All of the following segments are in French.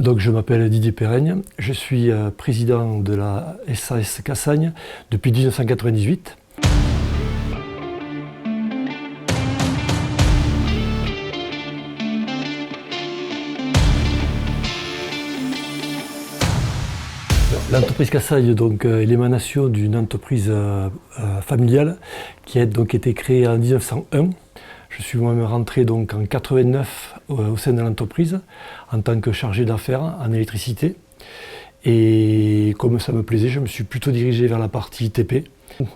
Donc, je m'appelle Didier Perraigne, je suis président de la SAS Cassagne depuis 1998. L'entreprise Cassagne est l'émanation d'une entreprise familiale qui a donc été créée en 1901. Je suis moi-même rentré donc en 89 au sein de l'entreprise en tant que chargé d'affaires en électricité. Et comme ça me plaisait, je me suis plutôt dirigé vers la partie TP.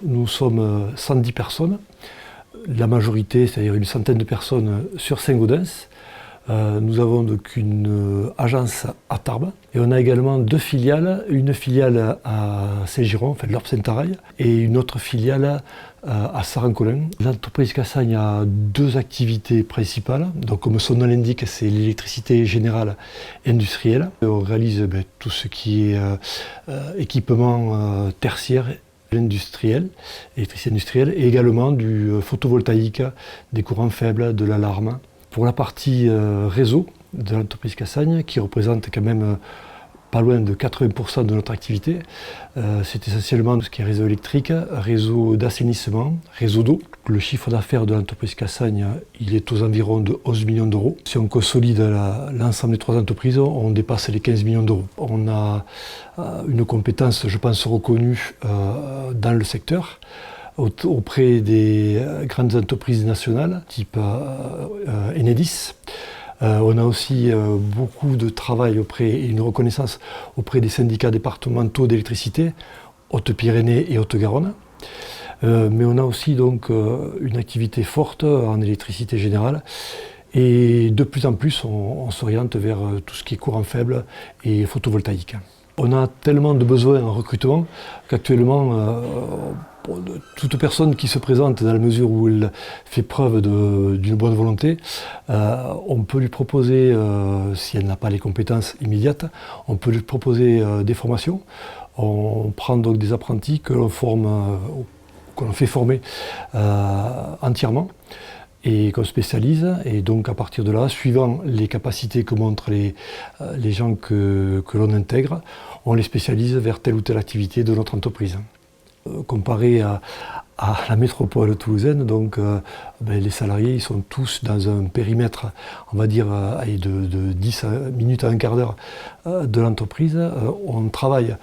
Nous sommes 110 personnes, la majorité, c'est-à-dire une centaine de personnes sur Saint-Gaudens. Nous avons donc une agence à Tarbes et on a également deux filiales, une filiale à Saint-Giron, enfin l'Orpe Saint-Araille, et une autre filiale à Saran-Colin. L'entreprise Cassagne a deux activités principales. Donc, comme son nom l'indique, c'est l'électricité générale industrielle. On réalise tout ce qui est équipement tertiaire industriel, électricité industrielle, et également du photovoltaïque, des courants faibles, de l'alarme. Pour la partie réseau de l'entreprise Cassagne, qui représente quand même pas loin de 80% de notre activité, c'est essentiellement ce qui est réseau électrique, réseau d'assainissement, réseau d'eau. Le chiffre d'affaires de l'entreprise Cassagne, il est aux environs de 11 millions d'euros. Si on consolide l'ensemble des trois entreprises, on dépasse les 15 millions d'euros. On a une compétence, je pense, reconnue dans le secteur, auprès des grandes entreprises nationales, type Enedis. On a aussi beaucoup de travail et une reconnaissance auprès des syndicats départementaux d'électricité, Haute-Pyrénées et Haute-Garonne. Mais on a aussi donc une activité forte en électricité générale. Et de plus en plus, on s'oriente vers tout ce qui est courant faible et photovoltaïque. On a tellement de besoins en recrutement qu'actuellement, toute personne qui se présente dans la mesure où elle fait preuve d'une bonne volonté, on peut lui proposer, si elle n'a pas les compétences immédiates, on peut lui proposer des formations. On prend donc des apprentis que l'on fait former entièrement et qu'on spécialise. Et donc à partir de là, suivant les capacités que montrent les gens que l'on intègre, on les spécialise vers telle ou telle activité de notre entreprise. Comparé à la métropole toulousaine, les salariés ils sont tous dans un périmètre, on va dire, de 10 minutes à un quart d'heure de l'entreprise. On travaille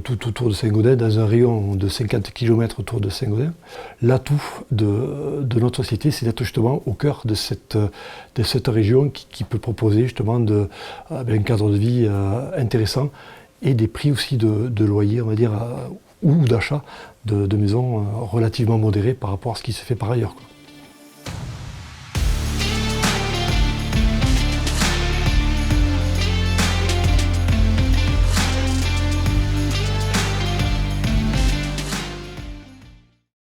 tout autour de Saint-Gaudens, dans un rayon de 50 km autour de Saint-Gaudens. L'atout de notre société, c'est d'être justement au cœur de cette région qui peut proposer justement un cadre de vie intéressant et des prix aussi de loyer, on va dire, ou d'achat de maisons relativement modérées par rapport à ce qui se fait par ailleurs, quoi.